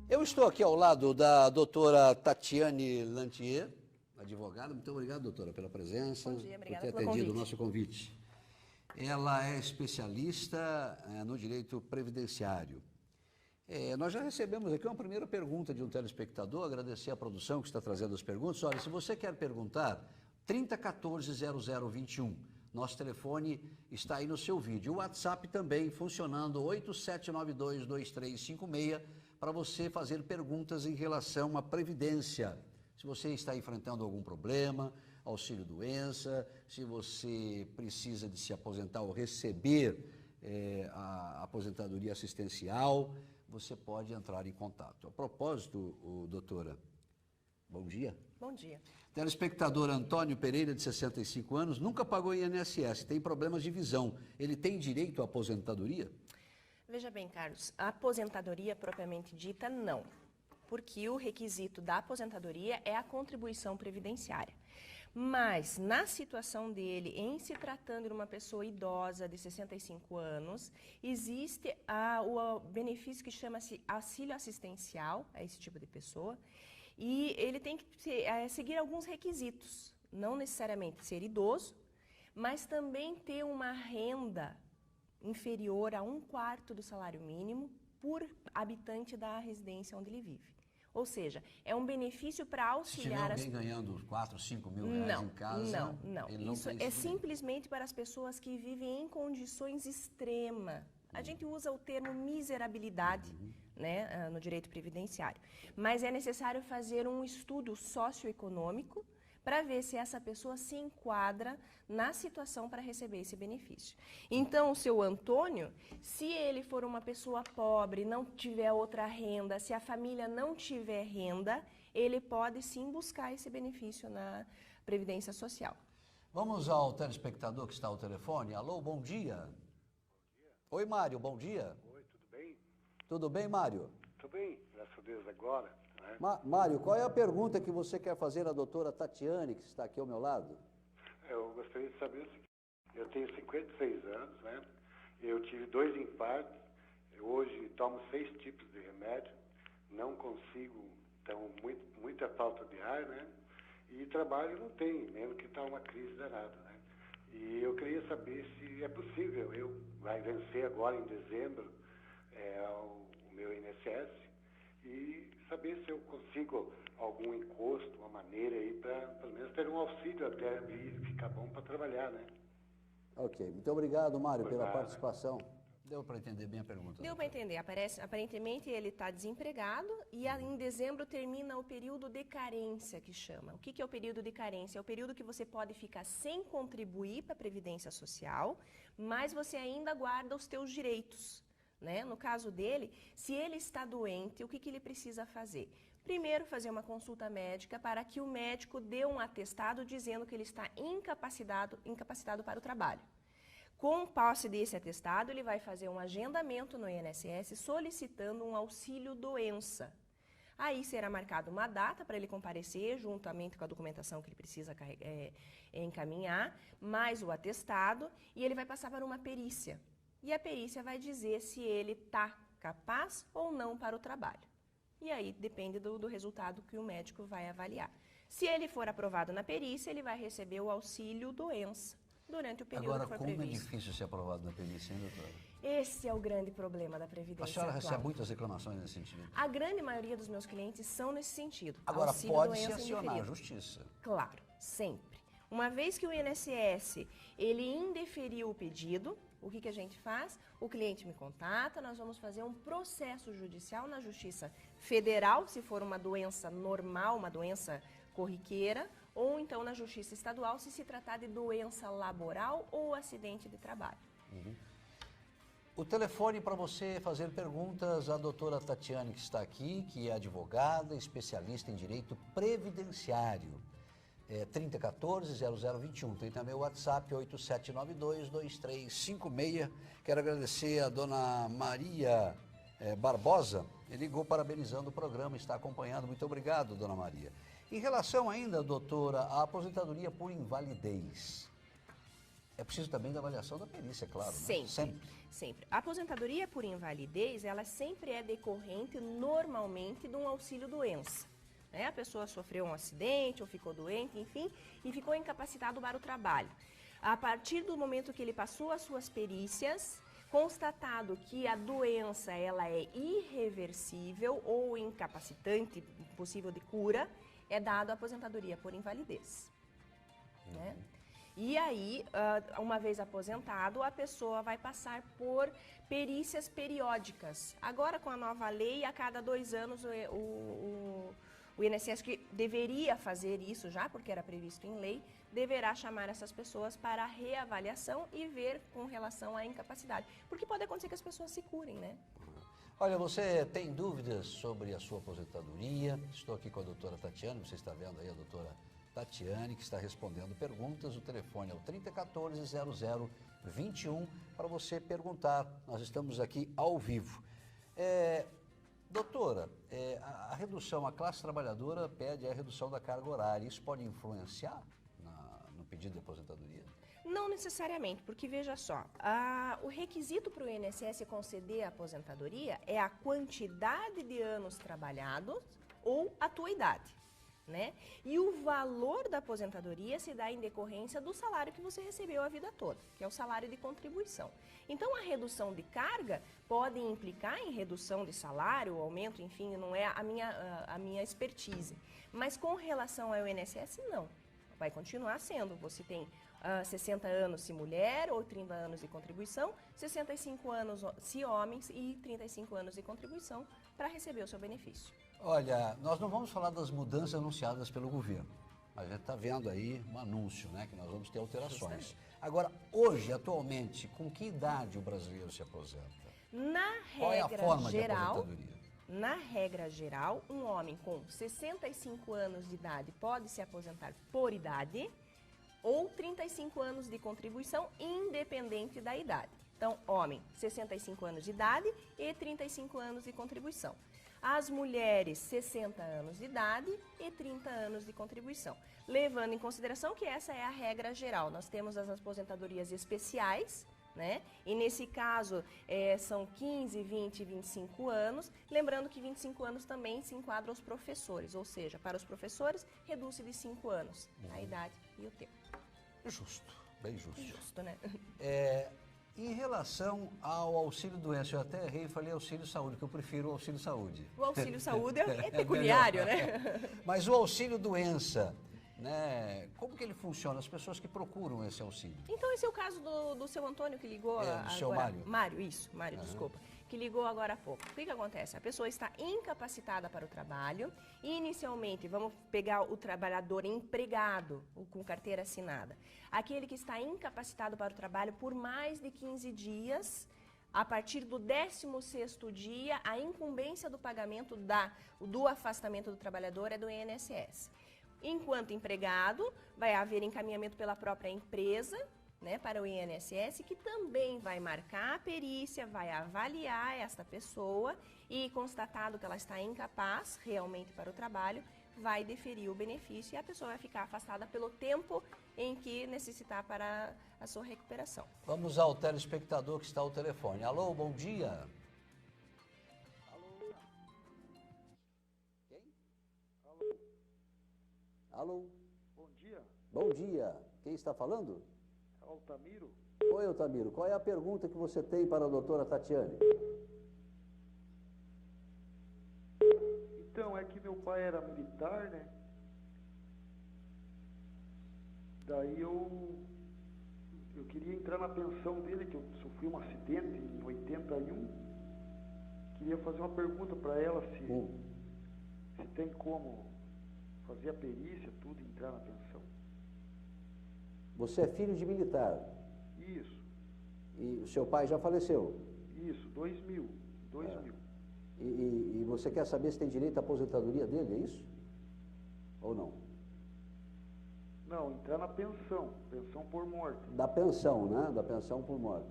Eu estou aqui ao lado da doutora Tatiane Lantier, advogada. Muito obrigado, doutora, pela presença, Bom dia, obrigada por ter pelo atendido o convite. nosso convite. Ela é especialista no direito previdenciário. Nós já recebemos aqui uma primeira pergunta de um telespectador, agradecer a produção que está trazendo as perguntas. Olha, se você quer perguntar, 3014-0021, nosso telefone está aí no seu vídeo. O WhatsApp também funcionando, 87922356, para você fazer perguntas em relação à Previdência. Se você está enfrentando algum problema, auxílio-doença, se você precisa de se aposentar ou receber a aposentadoria assistencial, você pode entrar em contato. A propósito, doutora, bom dia. Bom dia. Telespectador Antônio Pereira, de 65 anos, nunca pagou INSS, tem problemas de visão. Ele tem direito à aposentadoria? Veja bem, Carlos, a aposentadoria propriamente dita, não. Porque o requisito da aposentadoria é a contribuição previdenciária. Mas, na situação dele, em se tratando de uma pessoa idosa de 65 anos, existe o benefício que chama-se auxílio assistencial a esse tipo de pessoa, e ele tem que seguir alguns requisitos, não necessariamente ser idoso, mas também ter uma renda inferior a 1/4 do salário mínimo por habitante da residência onde ele vive. Ou seja, é um benefício para auxiliar... Se tiver alguém ganhando 4, 5 mil reais em casa... Não. Ele não Isso tem é esse simplesmente para as pessoas que vivem em condições extremas. A gente usa o termo miserabilidade, né, no direito previdenciário. Mas é necessário fazer um estudo socioeconômico para ver se essa pessoa se enquadra na situação para receber esse benefício. Então, o seu Antônio, se ele for uma pessoa pobre, não tiver outra renda, se a família não tiver renda, ele pode sim buscar esse benefício na Previdência Social. Vamos ao telespectador que está ao telefone. Alô, bom dia. Bom dia. Oi, Mário, bom dia. Oi, tudo bem? Tudo bem, Mário? Tudo bem, graças a Deus agora. Né? Mário, qual é a pergunta que você quer fazer à doutora Tatiane, que está aqui ao meu lado? Eu gostaria de saber o seguinte, eu tenho 56 anos, né? Eu tive 2 infartos, hoje tomo 6 tipos de remédio, não consigo, então muita falta de ar, né? E trabalho não tem, mesmo que está uma crise danada, né? E eu queria saber se é possível, vai vencer agora em dezembro o meu INSS, e saber se eu consigo algum encosto, uma maneira aí para pelo menos ter um auxílio até vir ficar bom para trabalhar, né? Ok, muito obrigado, Mário, Por pela nada. participação. Deu para entender bem a pergunta? Deu para entender. Aparentemente ele está desempregado e em dezembro termina o período de carência, que chama. O que é o período de carência? É o período que você pode ficar sem contribuir para a Previdência Social, mas você ainda guarda os teus direitos. Né? No caso dele, se ele está doente, o que ele precisa fazer? Primeiro, fazer uma consulta médica para que o médico dê um atestado dizendo que ele está incapacitado para o trabalho. Com posse desse atestado, ele vai fazer um agendamento no INSS solicitando um auxílio-doença. Aí será marcada uma data para ele comparecer, juntamente com a documentação que ele precisa encaminhar, mais o atestado, e ele vai passar para uma perícia. E a perícia vai dizer se ele está capaz ou não para o trabalho. E aí depende do resultado que o médico vai avaliar. Se ele for aprovado na perícia, ele vai receber o auxílio-doença durante o período Agora, que for como previsto. é difícil ser aprovado na perícia, hein, doutora? Esse é o grande problema da Previdência A senhora atual. recebe muitas reclamações nesse sentido? A grande maioria dos meus clientes são nesse sentido. Agora, Auxílio pode-se doença acionar a indeferido. justiça? Claro, sempre. Uma vez que o INSS, ele indeferiu o pedido, o que a gente faz? O cliente me contata, nós vamos fazer um processo judicial na Justiça Federal, se for uma doença normal, uma doença corriqueira, ou então na Justiça Estadual, se tratar de doença laboral ou acidente de trabalho. O telefone para você fazer perguntas à doutora Tatiane, que está aqui, que é advogada, especialista em direito previdenciário. 3014-0021. Tem também o WhatsApp 8792-2356. Quero agradecer a dona Maria Barbosa. Ele ligou parabenizando o programa, está acompanhando. Muito obrigado, dona Maria. Em relação ainda, doutora, à aposentadoria por invalidez. É preciso também da avaliação da perícia, claro, Sempre, né? Sempre. sempre. A aposentadoria por invalidez, ela sempre é decorrente, normalmente, de um auxílio-doença. Né? A pessoa sofreu um acidente ou ficou doente, enfim, e ficou incapacitado para o trabalho. A partir do momento que ele passou as suas perícias, constatado que a doença ela é irreversível ou incapacitante, possível de cura, é dado a aposentadoria por invalidez. Né? E aí, uma vez aposentado, a pessoa vai passar por perícias periódicas. Agora, com a nova lei, a cada 2 anos, o INSS, que deveria fazer isso já, porque era previsto em lei, deverá chamar essas pessoas para reavaliação e ver com relação à incapacidade. Porque pode acontecer que as pessoas se curem, né? Olha, você tem dúvidas sobre a sua aposentadoria? Estou aqui com a doutora Tatiane, você está vendo aí a doutora Tatiane, que está respondendo perguntas. O telefone é o 3014-0021 para você perguntar. Nós estamos aqui ao vivo. Doutora, a redução, a classe trabalhadora pede a redução da carga horária. Isso pode influenciar no pedido de aposentadoria? Não necessariamente, porque veja só, o requisito para o INSS conceder a aposentadoria é a quantidade de anos trabalhados ou a tua idade. Né? E o valor da aposentadoria se dá em decorrência do salário que você recebeu a vida toda, que é o salário de contribuição. Então, a redução de carga pode implicar em redução de salário, aumento, enfim, não é a minha expertise. Mas com relação ao INSS, não. Vai continuar sendo. Você tem 60 anos se mulher ou 30 anos de contribuição, 65 anos se homens e 35 anos de contribuição para receber o seu benefício. Olha, nós não vamos falar das mudanças anunciadas pelo governo. A gente está vendo aí um anúncio, né, que nós vamos ter alterações. Justamente. Agora, hoje, atualmente, com que idade o brasileiro se aposenta? Qual é a forma de aposentadoria? Na regra geral, um homem com 65 anos de idade pode se aposentar por idade ou 35 anos de contribuição, independente da idade. Então, homem, 65 anos de idade e 35 anos de contribuição. As mulheres, 60 anos de idade e 30 anos de contribuição. Levando em consideração que essa é a regra geral. Nós temos as aposentadorias especiais, né? E nesse caso são 15, 20 e 25 anos. Lembrando que 25 anos também se enquadram os professores, ou seja, para os professores reduz-se de 5 anos a idade e o tempo. Justo, bem justo. Justo, né? Em relação ao auxílio-doença, eu até errei e falei auxílio-saúde, que eu prefiro o auxílio-saúde. O auxílio-saúde é peculiário, né? Mas o auxílio-doença, né, como que ele funciona? As pessoas que procuram esse auxílio. Então, esse é o caso do seu Antônio que ligou do agora. seu Mário. Mário, desculpa. Que ligou agora há pouco. O que acontece? A pessoa está incapacitada para o trabalho e, inicialmente, vamos pegar o trabalhador empregado, ou com carteira assinada. Aquele que está incapacitado para o trabalho por mais de 15 dias, a partir do 16º dia, a incumbência do pagamento do afastamento do trabalhador é do INSS. Enquanto empregado, vai haver encaminhamento pela própria empresa, né, para o INSS, que também vai marcar a perícia, vai avaliar esta pessoa e, constatado que ela está incapaz realmente para o trabalho, vai deferir o benefício e a pessoa vai ficar afastada pelo tempo em que necessitar para a sua recuperação. Vamos ao telespectador que está ao telefone. Alô, bom dia. Alô. Quem? Alô. Alô. Bom dia, Bom dia. Quem está falando? Altamiro. Oi, Altamiro. Qual é a pergunta que você tem para a doutora Tatiane? Então, é que meu pai era militar, né? Daí eu queria entrar na pensão dele, que eu sofri um acidente em 81. Queria fazer uma pergunta para ela se tem como fazer a perícia, tudo, entrar na pensão. Você é filho de militar Isso, e o seu pai já faleceu. isso, 2000. E você quer saber se tem direito à aposentadoria dele, é isso? Ou não? Não, entrar na pensão por morte. Da pensão, né? Da pensão por morte.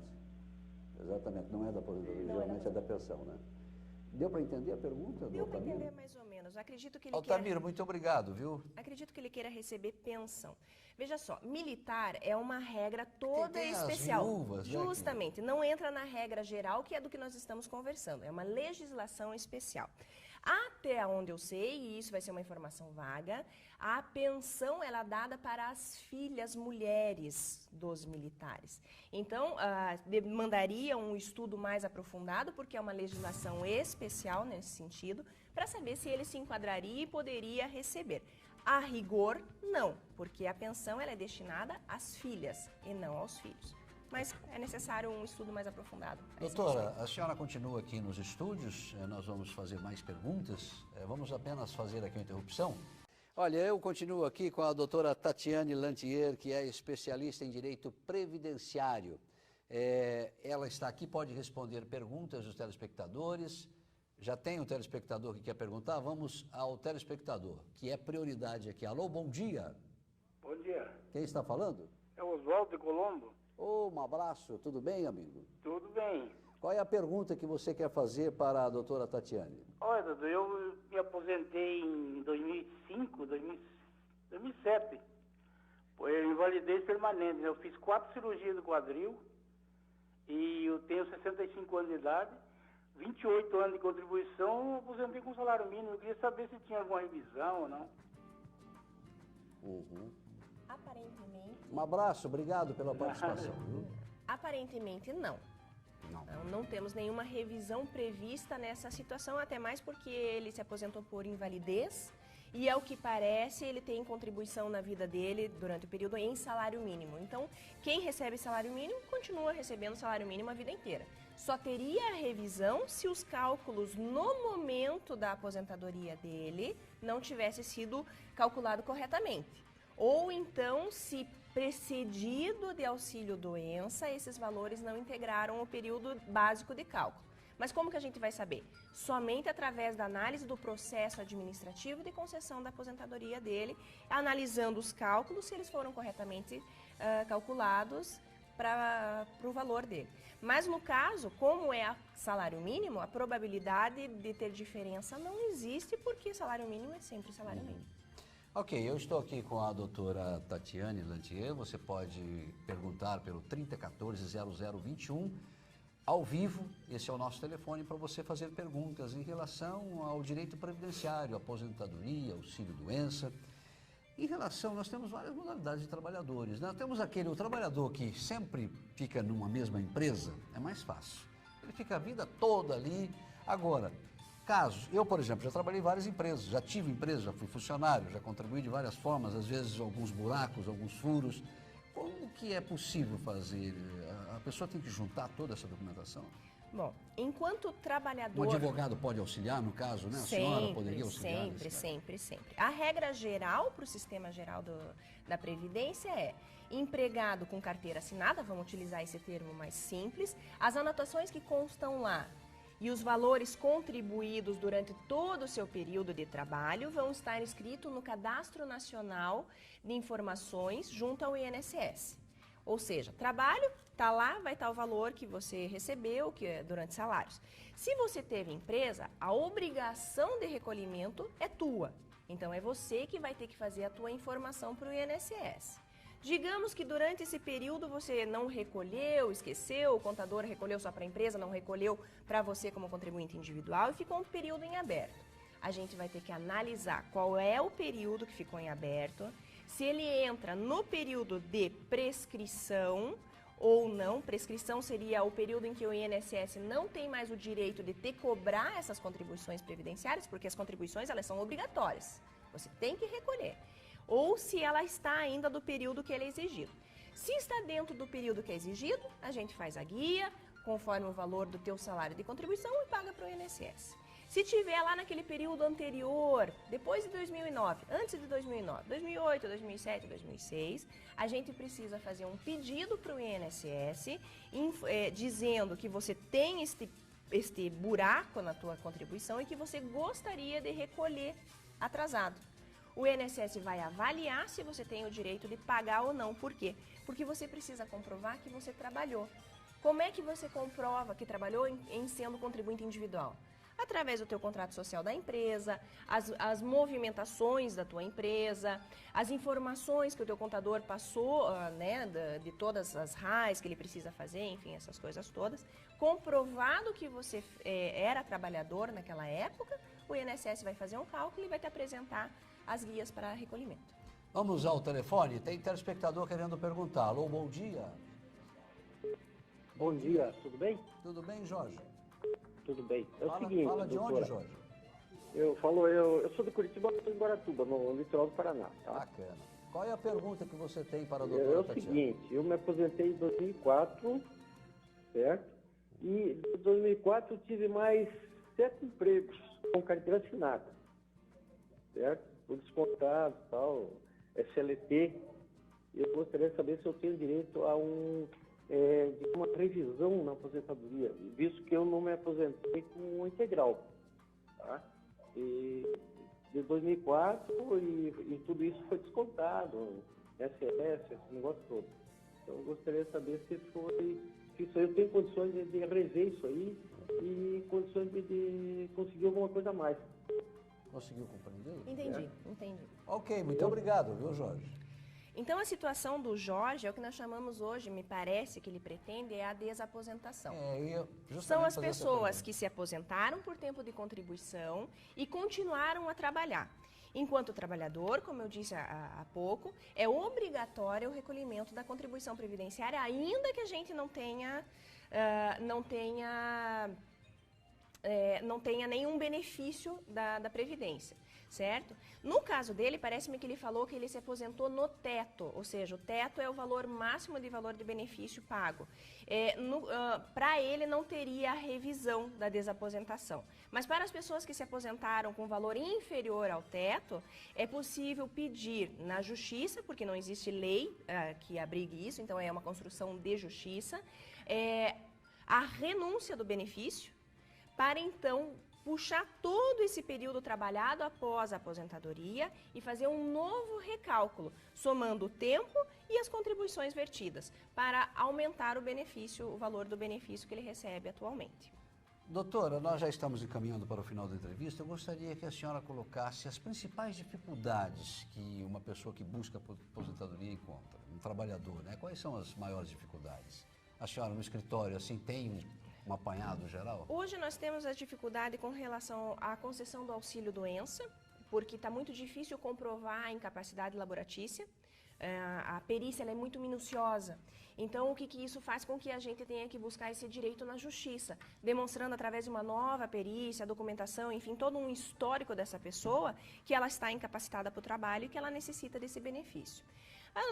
Exatamente, não é da aposentadoria, Não, geralmente é da pensão, né? Deu para entender a pergunta? Deu para entender mais ou menos. Acredito que ele Altamiro, muito obrigado, viu? Acredito que ele queira receber pensão. Veja só, militar é uma regra toda Tem as especial. viúvas, né, Justamente, não entra na regra geral, que é do que nós estamos conversando. É uma legislação especial. Até onde eu sei, e isso vai ser uma informação vaga, a pensão ela é dada para as filhas mulheres dos militares. Então, demandaria um estudo mais aprofundado, porque é uma legislação especial nesse sentido, para saber se ele se enquadraria e poderia receber. A rigor, não, porque a pensão ela é destinada às filhas e não aos filhos. Mas é necessário um estudo mais aprofundado. Doutora, a senhora continua aqui nos estúdios, nós vamos fazer mais perguntas, vamos apenas fazer aqui uma interrupção. Olha, eu continuo aqui com a doutora Tatiane Lantier, que é especialista em direito previdenciário. Ela está aqui, pode responder perguntas dos telespectadores. Já tem um telespectador que quer perguntar? Vamos ao telespectador, que é prioridade aqui. Alô, bom dia. Bom dia. Quem está falando? É o Oswaldo de Colombo. Um abraço, tudo bem, amigo? Tudo bem. Qual é a pergunta que você quer fazer para a doutora Tatiane? Olha, doutor, eu me aposentei em 2007. Foi invalidez permanente. Eu fiz 4 cirurgias do quadril e eu tenho 65 anos de idade, 28 anos de contribuição, eu aposentei com salário mínimo. Eu queria saber se tinha alguma revisão ou não. Aparentemente... Um abraço, obrigado pela participação. Aparentemente, não. Não temos nenhuma revisão prevista nessa situação, até mais porque ele se aposentou por invalidez e, ao que parece, ele tem contribuição na vida dele durante o período em salário mínimo. Então, quem recebe salário mínimo continua recebendo salário mínimo a vida inteira. Só teria a revisão se os cálculos no momento da aposentadoria dele não tivessem sido calculados corretamente. Ou então, se precedido de auxílio-doença, esses valores não integraram o período básico de cálculo. Mas como que a gente vai saber? Somente através da análise do processo administrativo de concessão da aposentadoria dele, analisando os cálculos, se eles foram corretamente calculados para o valor dele. Mas no caso, como é salário mínimo, a probabilidade de ter diferença não existe, porque salário mínimo é sempre salário mínimo. Ok, eu estou aqui com a doutora Tatiane Lantier. Você pode perguntar pelo 3014-0021 ao vivo. Esse é o nosso telefone para você fazer perguntas em relação ao direito previdenciário, aposentadoria, auxílio-doença. Em relação, nós temos várias modalidades de trabalhadores, né? Temos o trabalhador que sempre fica numa mesma empresa, é mais fácil. Ele fica a vida toda ali. Agora, casos, eu, por exemplo, já trabalhei em várias empresas, já tive empresa, já fui funcionário, já contribuí de várias formas, às vezes alguns buracos, alguns furos. Como que é possível fazer? A pessoa tem que juntar toda essa documentação? Bom, enquanto trabalhador... Um advogado pode auxiliar, no caso, né? A senhora poderia auxiliar? Sempre. A regra geral para o sistema geral da Previdência é empregado com carteira assinada, vamos utilizar esse termo mais simples, as anotações que constam lá e os valores contribuídos durante todo o seu período de trabalho vão estar inscritos no Cadastro Nacional de Informações junto ao INSS. Ou seja, trabalho, está lá, vai estar o valor que você recebeu durante salários. Se você teve empresa, a obrigação de recolhimento é tua. Então, é você que vai ter que fazer a tua informação para o INSS. Digamos que durante esse período você não recolheu, esqueceu, o contador recolheu só para a empresa, não recolheu para você como contribuinte individual e ficou um período em aberto. A gente vai ter que analisar qual é o período que ficou em aberto, se ele entra no período de prescrição ou não. Prescrição seria o período em que o INSS não tem mais o direito de te cobrar essas contribuições previdenciárias, porque as contribuições elas são obrigatórias, você tem que recolher. Ou se ela está ainda do período que ele é exigido. Se está dentro do período que é exigido, a gente faz a guia, conforme o valor do teu salário de contribuição e paga para o INSS. Se tiver lá naquele período anterior, depois de 2009, antes de 2009, 2008, 2007, 2006, a gente precisa fazer um pedido para o INSS dizendo que você tem este buraco na tua contribuição e que você gostaria de recolher atrasado. O INSS vai avaliar se você tem o direito de pagar ou não. Por quê? Porque você precisa comprovar que você trabalhou. Como é que você comprova que trabalhou em sendo contribuinte individual? Através do teu contrato social da empresa, as movimentações da tua empresa, as informações que o teu contador passou, né, de todas as RAIs que ele precisa fazer, enfim, essas coisas todas. Comprovado que você era trabalhador naquela época, o INSS vai fazer um cálculo e vai te apresentar as guias para recolhimento. Vamos ao telefone, tem telespectador querendo perguntar. Alô, bom dia. Bom dia, tudo bem? Tudo bem, Jorge? Tudo bem. É o seguinte, fala de doutora, onde, Jorge? eu sou de Curitiba, estou em Guaratuba, no litoral do Paraná, tá? Bacana. Qual é a pergunta que você tem para a É doutora o Tatiana? seguinte, eu me aposentei em 2004, certo? E em 2004 eu tive mais 7 empregos com carteira assinada, certo? Tudo descontado, tal, SLT. Eu gostaria de saber se eu tenho direito a de uma revisão na aposentadoria, visto que eu não me aposentei com integral, tá? E de 2004 e tudo isso foi descontado, SS, esse negócio todo. Então eu gostaria de saber se isso aí eu tenho condições de rever isso aí e condições de conseguir alguma coisa a mais. Conseguiu compreender? Entendi, entendi. Ok, muito obrigado, viu, Jorge? Então, a situação do Jorge é o que nós chamamos hoje, me parece que ele pretende, é a desaposentação. São as pessoas que se aposentaram por tempo de contribuição e continuaram a trabalhar. Enquanto trabalhador, como eu disse há pouco, é obrigatório o recolhimento da contribuição previdenciária, ainda que a gente não tenha nenhum benefício da Previdência, certo? No caso dele, parece-me que ele falou que ele se aposentou no teto, ou seja, o teto é o valor máximo de valor de benefício pago. Para ele não teria a revisão da desaposentação. Mas para as pessoas que se aposentaram com valor inferior ao teto, é possível pedir na justiça, porque não existe lei que abrigue isso, então é uma construção de justiça, a renúncia do benefício, para então puxar todo esse período trabalhado após a aposentadoria e fazer um novo recálculo, somando o tempo e as contribuições vertidas, para aumentar o valor do benefício que ele recebe atualmente. Doutora, nós já estamos encaminhando para o final da entrevista. Eu gostaria que a senhora colocasse as principais dificuldades que uma pessoa que busca aposentadoria encontra, um trabalhador, né? Quais são as maiores dificuldades? A senhora no escritório, assim, tem um apanhado geral? Hoje nós temos a dificuldade com relação à concessão do auxílio-doença, porque está muito difícil comprovar a incapacidade laboratícia. A perícia ela é muito minuciosa. Então, o que isso faz com que a gente tenha que buscar esse direito na justiça, demonstrando através de uma nova perícia, documentação, enfim, todo um histórico dessa pessoa, que ela está incapacitada para o trabalho e que ela necessita desse benefício.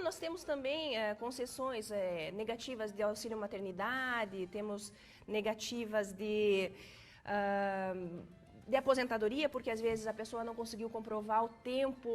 Nós temos também concessões negativas de auxílio maternidade, temos negativas de aposentadoria, porque às vezes a pessoa não conseguiu comprovar o tempo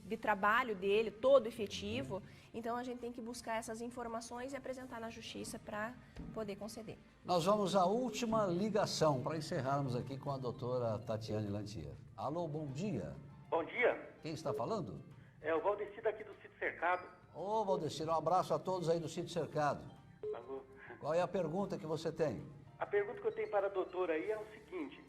de trabalho dele, todo efetivo. Então a gente tem que buscar essas informações e apresentar na justiça para poder conceder. Nós vamos à última ligação para encerrarmos aqui com a doutora Tatiane Lantier. Alô, bom dia. Bom dia. Quem está falando? É o Valdeci daqui do Sítio Cercado. Ô, Valdeci, um abraço a todos aí do Sítio Cercado. Alô. Qual é a pergunta que você tem? A pergunta que eu tenho para a doutora aí é o seguinte.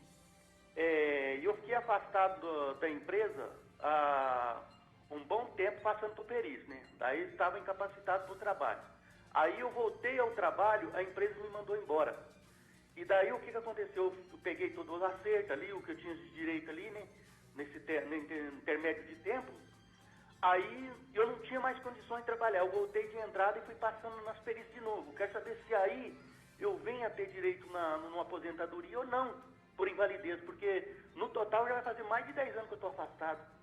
Eu fiquei afastado da empresa há um bom tempo passando por perícia, né? Daí estava incapacitado para o trabalho. Aí eu voltei ao trabalho, a empresa me mandou embora. E daí o que aconteceu? Eu peguei todo o acerto ali, o que eu tinha de direito ali, né? Nesse intermédio de tempo. Aí eu não tinha mais condições de trabalhar. Eu voltei de entrada e fui passando nas perícias de novo. Quero saber se aí eu venho a ter direito numa aposentadoria ou não, por invalidez, porque no total já vai fazer mais de 10 anos que eu estou afastado.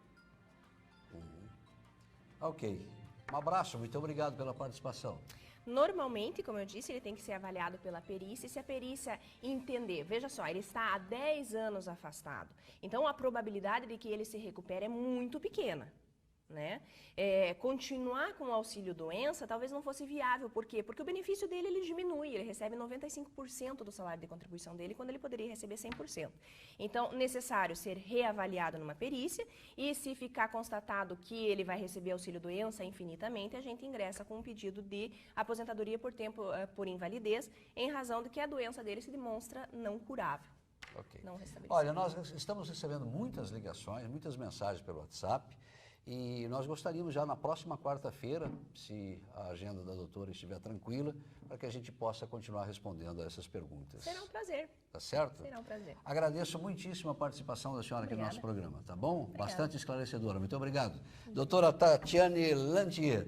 Ok. Um abraço, muito obrigado pela participação. Normalmente, como eu disse, ele tem que ser avaliado pela perícia, e se a perícia entender, veja só, ele está há 10 anos afastado, então a probabilidade de que ele se recupere é muito pequena. Né? Continuar com o auxílio-doença talvez não fosse viável. Por quê? Porque o benefício dele ele diminui, ele recebe 95% do salário de contribuição dele, quando ele poderia receber 100%. Então, necessário ser reavaliado numa perícia, e se ficar constatado que ele vai receber auxílio-doença infinitamente, a gente ingressa com um pedido de aposentadoria por invalidez, em razão de que a doença dele se demonstra não curável. Ok. não restabelecido. Olha, nós estamos recebendo muitas ligações, muitas mensagens pelo WhatsApp e nós gostaríamos já na próxima quarta-feira, se a agenda da doutora estiver tranquila, para que a gente possa continuar respondendo a essas perguntas. Será um prazer. Tá certo? Será um prazer. Agradeço muitíssimo a participação da senhora aqui no nosso programa, tá bom? Obrigada. Bastante esclarecedora. Muito obrigado. Doutora Tatiane Lantier.